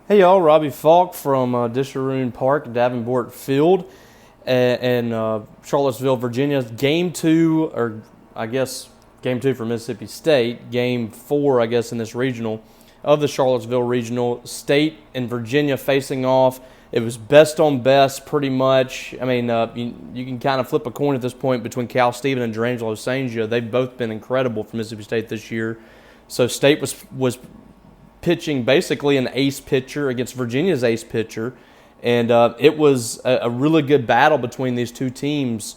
Hey y'all, Robbie Falk from Disharoon Park, Davenport Field, in Charlottesville, Virginia. Game two, or I guess game two for Mississippi State. Game four, I guess, in this regional of the Charlottesville Regional. State and Virginia facing off. It was best on best, pretty much. I mean, you can kind of flip a coin at this point between Cal Stephen and Drangelo Sangio. They've both been incredible for Mississippi State this year. So State was pitching basically an ace pitcher against Virginia's ace pitcher. And it was a really good battle between these two teams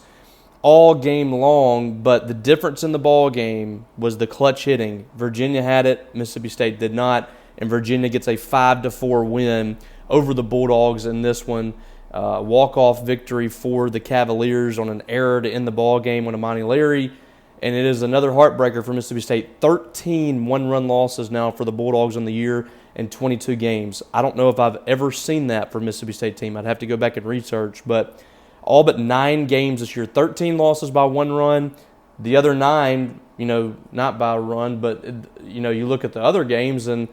all game long. But the difference in the ball game was the clutch hitting. Virginia had it, Mississippi State did not. And Virginia gets a 5-4 win over the Bulldogs in this one. Walk-off victory for the Cavaliers on an error to end the ball game on Amani Larry. And it is another heartbreaker for Mississippi State. 13 one-run losses now for the Bulldogs in the year in 22 games. I don't know if I've ever seen that for a Mississippi State team. I'd have to go back and research. But all but 9 games this year, 13 losses by 1 run. The other 9, not by a run, but, you look at the other games and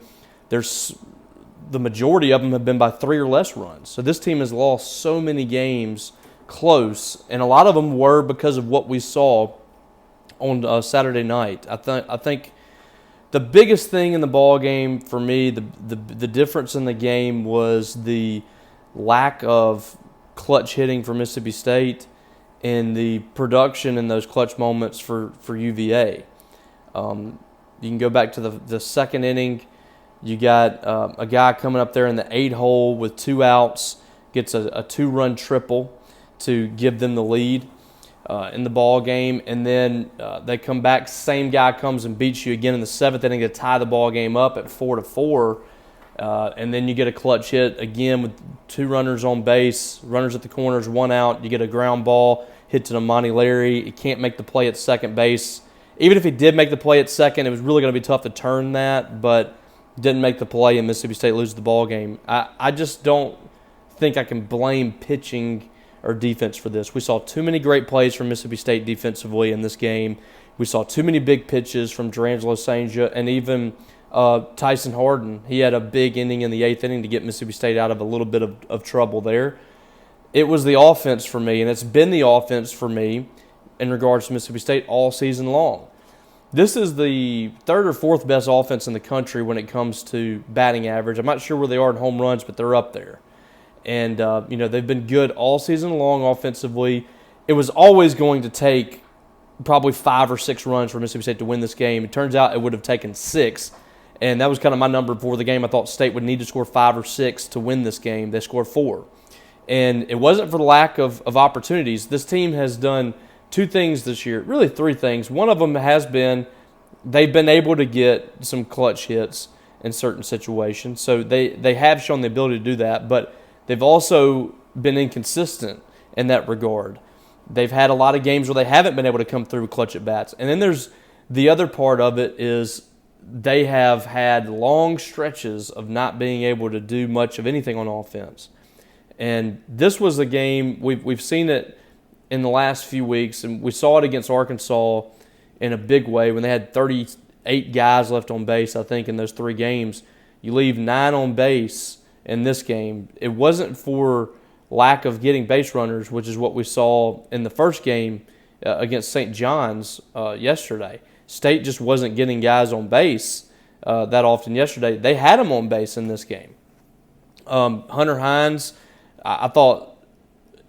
there's the majority of them have been by 3 or less runs. So this team has lost so many games close, and a lot of them were because of what we saw on Saturday night. I think the biggest thing in the ball game for me, the difference in the game was the lack of clutch hitting for Mississippi State and the production in those clutch moments for UVA. You can go back to the second inning. You got a guy coming up there in the 8 hole with 2 outs, gets a 2-run triple to give them the lead in the ball game, and then they come back. Same guy comes and beats you again in the 7th inning to tie the ball game up at 4-4, and then you get a clutch hit again with 2 runners on base, runners at the corners, 1 out. You get a ground ball hit to Amani Larry. He can't make the play at second base. Even if he did make the play at second, it was really going to be tough to turn that, but didn't make the play, and Mississippi State loses the ball game. I just don't think I can blame pitching or defense for this. We saw too many great plays from Mississippi State defensively in this game. We saw too many big pitches from Drangelo Sangio and even Tyson Harden. He had a big inning in the 8th inning to get Mississippi State out of a little bit of trouble there. It was the offense for me, and it's been the offense for me in regards to Mississippi State all season long. This is the 3rd or 4th best offense in the country when it comes to batting average. I'm not sure where they are in home runs, but they're up there. And, they've been good all season long offensively. It was always going to take probably 5 or 6 runs for Mississippi State to win this game. It turns out it would have taken 6, and that was kind of my number before the game. I thought State would need to score 5 or 6 to win this game. They scored 4. And it wasn't for the lack of opportunities. This team has done 2 things this year, really 3 things. One of them has been they've been able to get some clutch hits in certain situations. So they have shown the ability to do that, but they've also been inconsistent in that regard. They've had a lot of games where they haven't been able to come through with clutch at bats. And then there's the other part of it is they have had long stretches of not being able to do much of anything on offense. And this was a game, we've seen it in the last few weeks, and we saw it against Arkansas in a big way when they had 38 guys left on base, I think, in those 3 games. You leave 9 on base in this game. It wasn't for lack of getting base runners, which is what we saw in the first game against St. John's yesterday. State just wasn't getting guys on base that often yesterday. They had them on base in this game. Hunter Hines, I thought,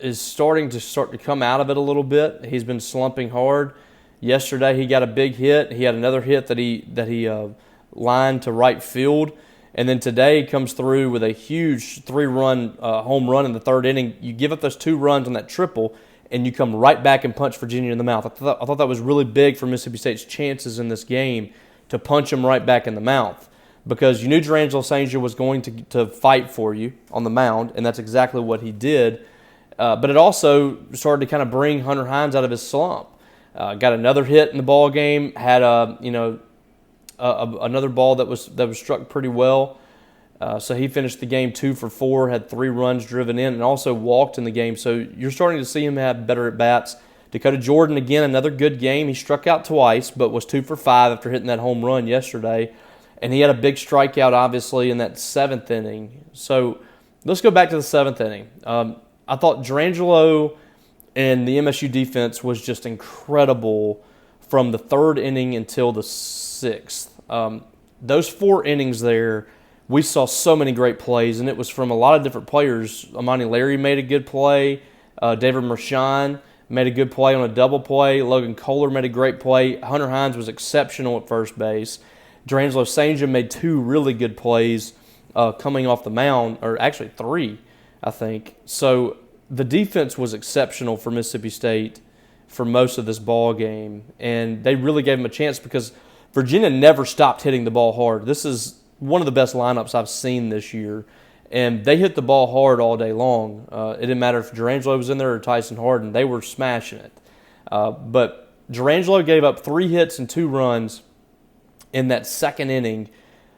is starting to come out of it a little bit. He's been slumping hard. Yesterday he got a big hit. He had another hit that he lined to right field. And then today he comes through with a huge 3-run home run in the 3rd inning. You give up those 2 runs on that triple, and you come right back and punch Virginia in the mouth. I thought that was really big for Mississippi State's chances in this game to punch him right back in the mouth, because you knew Drangelo Sangio was going to fight for you on the mound, and that's exactly what he did. But it also started to kind of bring Hunter Hines out of his slump. Got another hit in the ball game. Had another ball that was struck pretty well. So he finished the game 2 for 4, had 3 runs driven in, and also walked in the game. So you're starting to see him have better at bats. Dakota Jordan, again, another good game. He struck out twice, but was 2 for 5 after hitting that home run yesterday. and he had a big strikeout, obviously, in that 7th inning. So let's go back to the 7th inning. I thought Jurrangelo and the MSU defense was just incredible from the 3rd inning until the 6th. Those 4 innings there, we saw so many great plays, and it was from a lot of different players. Amani Larry made a good play. David Mershon made a good play on a double play. Logan Kohler made a great play. Hunter Hines was exceptional at first base. Jurrangelo St. made 2 really good plays coming off the mound, or actually 3, I think. So the defense was exceptional for Mississippi State for most of this ball game, and they really gave them a chance because Virginia never stopped hitting the ball hard. This is one of the best lineups I've seen this year, and they hit the ball hard all day long. It didn't matter if Jurrangelo was in there or Tyson Harden. They were smashing it. But Jurrangelo gave up 3 hits and 2 runs in that 2nd inning.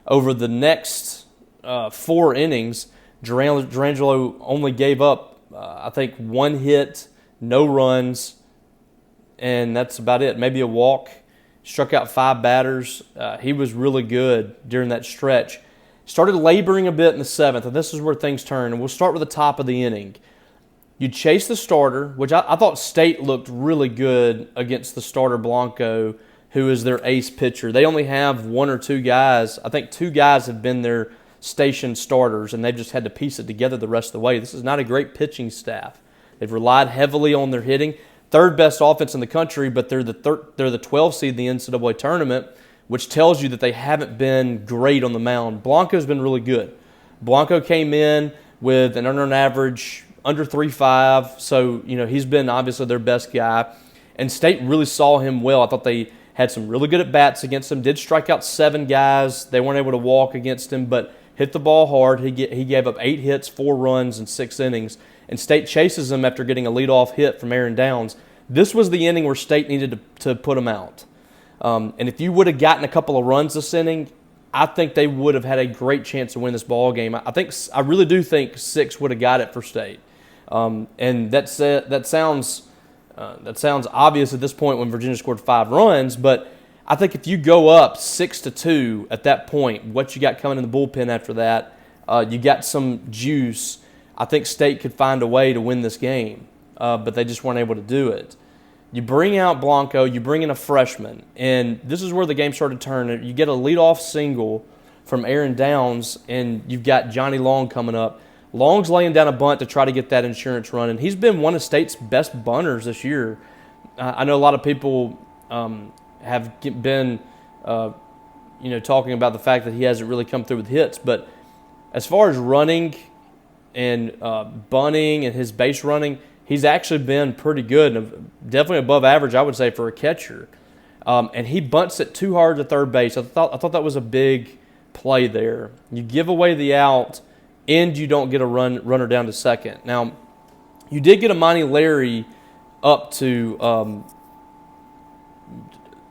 Over the next 4 innings, Jurrangelo only gave up, I think, 1 hit, no runs, and that's about it. Maybe a walk. Struck out 5 batters. He was really good during that stretch. Started laboring a bit in the 7th, and this is where things turn. And we'll start with the top of the inning. You chase the starter, which I thought State looked really good against the starter Blanco, who is their ace pitcher. They only have 1 or 2 guys. I think 2 guys have been their station starters, and they've just had to piece it together the rest of the way. This is not a great pitching staff. They've relied heavily on their hitting. 3rd best offense in the country, but they're the 12th seed in the NCAA tournament, which tells you that they haven't been great on the mound. Blanco's been really good. Blanco came in with an earned average under 3.5, so he's been obviously their best guy. And State really saw him well. I thought they had some really good at-bats against him, did strike out 7 guys. They weren't able to walk against him, but hit the ball hard. He gave up 8 hits, 4 runs in 6 innings. And State chases him after getting a leadoff hit from Aaron Downs. This was the inning where State needed to put him out. And if you would have gotten a couple of runs this inning, I think they would have had a great chance to win this ball game. I really do think 6 would have got it for State. And that sounds obvious at this point when Virginia scored 5 runs, but I think if you go up 6-2 at that point, what you got coming in the bullpen after that, you got some juice. I think State could find a way to win this game, but they just weren't able to do it. You bring out Blanco, you bring in a freshman, and this is where the game started turning. You get a leadoff single from Aaron Downs, and you've got Johnny Long coming up. Long's laying down a bunt to try to get that insurance run, and he's been one of State's best bunters this year. I know a lot of people have been talking about the fact that he hasn't really come through with hits, but as far as running and bunting and his base running, he's actually been pretty good, and definitely above average, I would say, for a catcher. And he bunts it too hard to third base. I thought that was a big play there. You give away the out, and you don't get a runner down to second. Now, you did get Amani Larry up to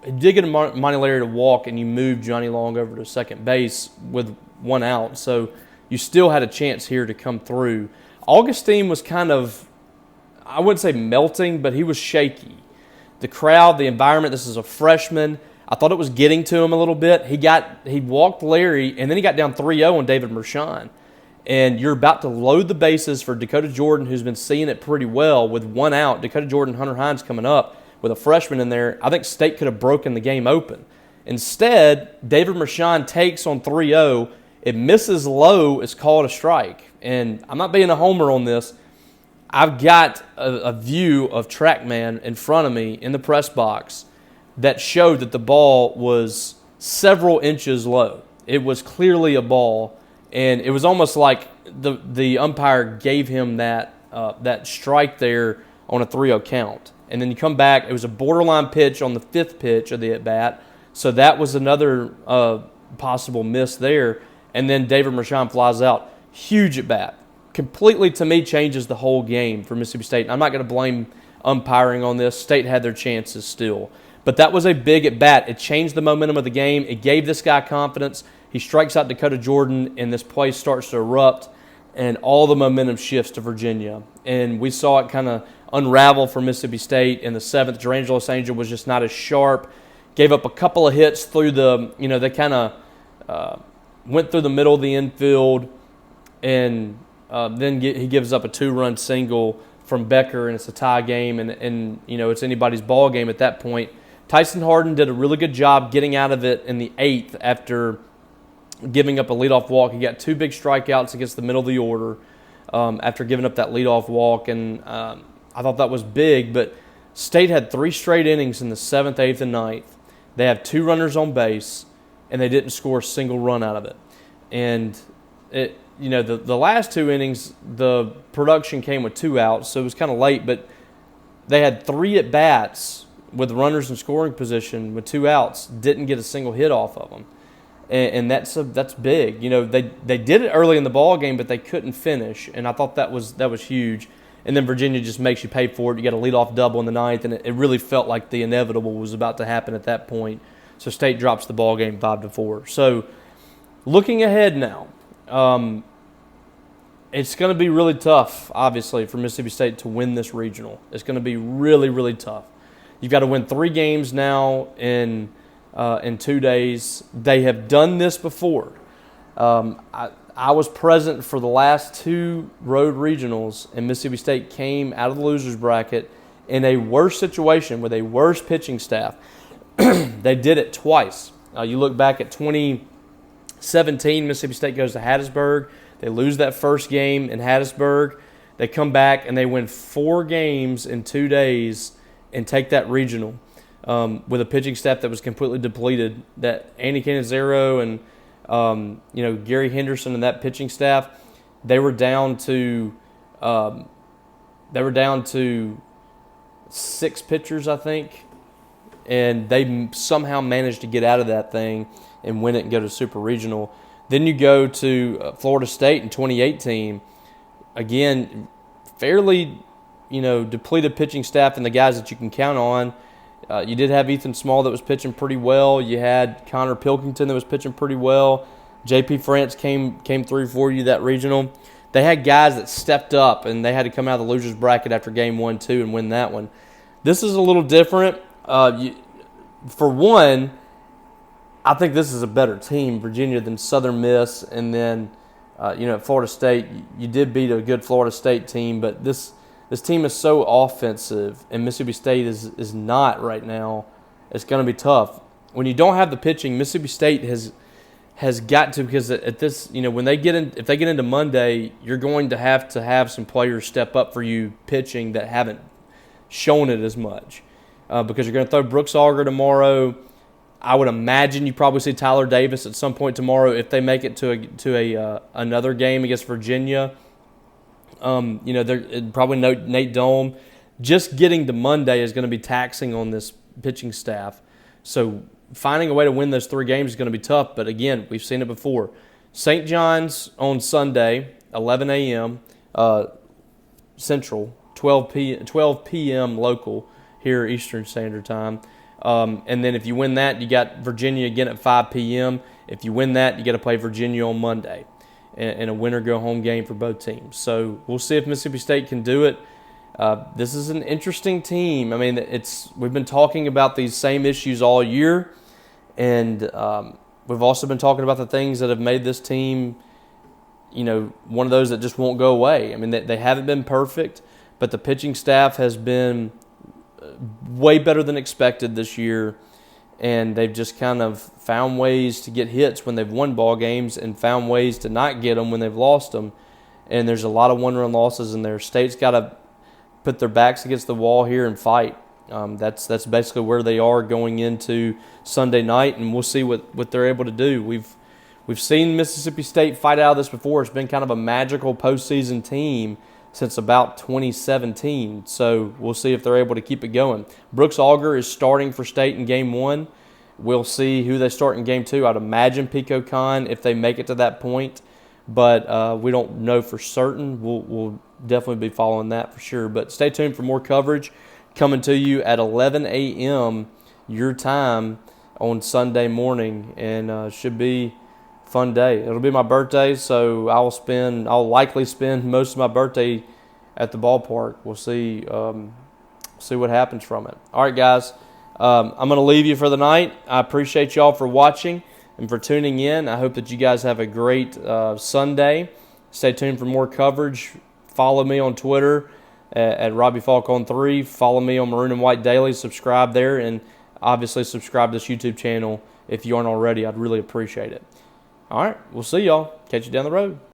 Amani Larry to walk, and you moved Johnny Long over to second base with 1 out. So you still had a chance here to come through. Augustine was kind of, I wouldn't say melting, but he was shaky. The crowd, the environment, this is a freshman. I thought it was getting to him a little bit. He walked Larry, and then he got down 3-0 on David Mershon. And you're about to load the bases for Dakota Jordan, who's been seeing it pretty well with 1 out. Dakota Jordan, Hunter Hines coming up with a freshman in there. I think State could have broken the game open. Instead, David Mershon takes on 3-0. It misses low. It's called a strike. And I'm not being a homer on this. I've got a view of TrackMan in front of me in the press box that showed that the ball was several inches low. It was clearly a ball, and it was almost like the umpire gave him that strike there on a 3-0 count. And then you come back, it was a borderline pitch on the 5th pitch of the at-bat, so that was another possible miss there. And then David Mershon flies out. Huge at-bat. Completely, to me, changes the whole game for Mississippi State. I'm not going to blame umpiring on this. State had their chances still. But that was a big at-bat. It changed the momentum of the game. It gave this guy confidence. He strikes out Dakota Jordan, and this play starts to erupt, and all the momentum shifts to Virginia. And we saw it kind of unravel for Mississippi State. In the 7th, Jurrangelo St. was just not as sharp. Gave up a couple of hits through the, they kind of went through the middle of the infield, and then he gives up a 2-run single from Becker, and it's a tie game, and it's anybody's ball game at that point. Tyson Harden did a really good job getting out of it in the 8th after giving up a leadoff walk. He got 2 big strikeouts against the middle of the order after giving up that leadoff walk, and I thought that was big. But State had 3 straight innings in the 7th, 8th, and 9th. They have 2 runners on base, and they didn't score a single run out of it. And the last 2 innings, the production came with 2 outs, so it was kind of late. But they had 3 at bats with runners in scoring position with 2 outs, didn't get a single hit off of them, and that's big. They did it early in the ball game, but they couldn't finish, and I thought that was huge. And then Virginia just makes you pay for it. You got a leadoff double in the 9th, and it really felt like the inevitable was about to happen at that point. So State drops the ball game 5-4. So looking ahead now, it's going to be really tough, obviously, for Mississippi State to win this regional. It's going to be really, really tough. You've got to win 3 games now in 2 days. They have done this before. I was present for the last 2 road regionals, and Mississippi State came out of the losers bracket in a worse situation with a worse pitching staff. They did it twice. You look back at 2017, Mississippi State goes to Hattiesburg. They lose that first game in Hattiesburg. They come back and they win 4 games in 2 days and take that regional with a pitching staff that was completely depleted. That Andy Cannizaro and Gary Henderson and that pitching staff, they were down to 6 pitchers, I think, and they somehow managed to get out of that thing and win it and go to Super Regional. Then you go to Florida State in 2018. Again, fairly depleted pitching staff and the guys that you can count on. You did have Ethan Small that was pitching pretty well. You had Connor Pilkington that was pitching pretty well. J.P. France came through for you that regional. They had guys that stepped up, and they had to come out of the losers bracket after game 1, 2, and win that one. This is a little different. For one, I think this is a better team, Virginia, than Southern Miss. And then, at Florida State, you did beat a good Florida State team, but this team is so offensive, and Mississippi State is not right now. It's going to be tough. When you don't have the pitching, Mississippi State has got to, because at this, when if they get into Monday, you're going to have some players step up for you pitching that haven't shown it as much, because you're going to throw Brooks Auger tomorrow. I would imagine you probably see Tyler Davis at some point tomorrow if they make it to another game against Virginia. They're probably Nate Dome. Just getting to Monday is going to be taxing on this pitching staff. So finding a way to win those 3 games is going to be tough. But again, we've seen it before. St. John's on Sunday, 11 a.m. Central, 12 p.m. local here Eastern Standard Time. And then if you win that, you got Virginia again at 5 p.m. If you win that, you got to play Virginia on Monday in a winner-go-home game for both teams. So we'll see if Mississippi State can do it. This is an interesting team. I mean, we've been talking about these same issues all year, and we've also been talking about the things that have made this team, one of those that just won't go away. I mean, they haven't been perfect, but the pitching staff has been way better than expected this year, and they've just kind of found ways to get hits when they've won ball games and found ways to not get them when they've lost them. And there's a lot of one-run losses in there. State's got to put their backs against the wall here and fight. That's basically where they are going into Sunday night, and we'll see what they're able to do. We've seen Mississippi State fight out of this before. It's been kind of a magical postseason team since about 2017. So we'll see if they're able to keep it going. Brooks Auger is starting for State in Game 1. We'll see who they start in Game 2. I'd imagine Pico Khan if they make it to that point. But we don't know for certain. We'll definitely be following that for sure. But stay tuned for more coverage coming to you at 11 a.m. your time on Sunday morning. And should be fun day. It'll be my birthday, so I'll likely spend most of my birthday at the ballpark. We'll see what happens from it. All right, guys, I'm going to leave you for the night. I appreciate y'all for watching. and for tuning in. I hope that you guys have a great Sunday. Stay tuned for more coverage. Follow me on Twitter at Robbie Falk on 3. Follow me on Maroon and White Daily. Subscribe there, and obviously subscribe to this YouTube channel if you aren't already. I'd really appreciate it. All right, we'll see y'all. Catch you down the road.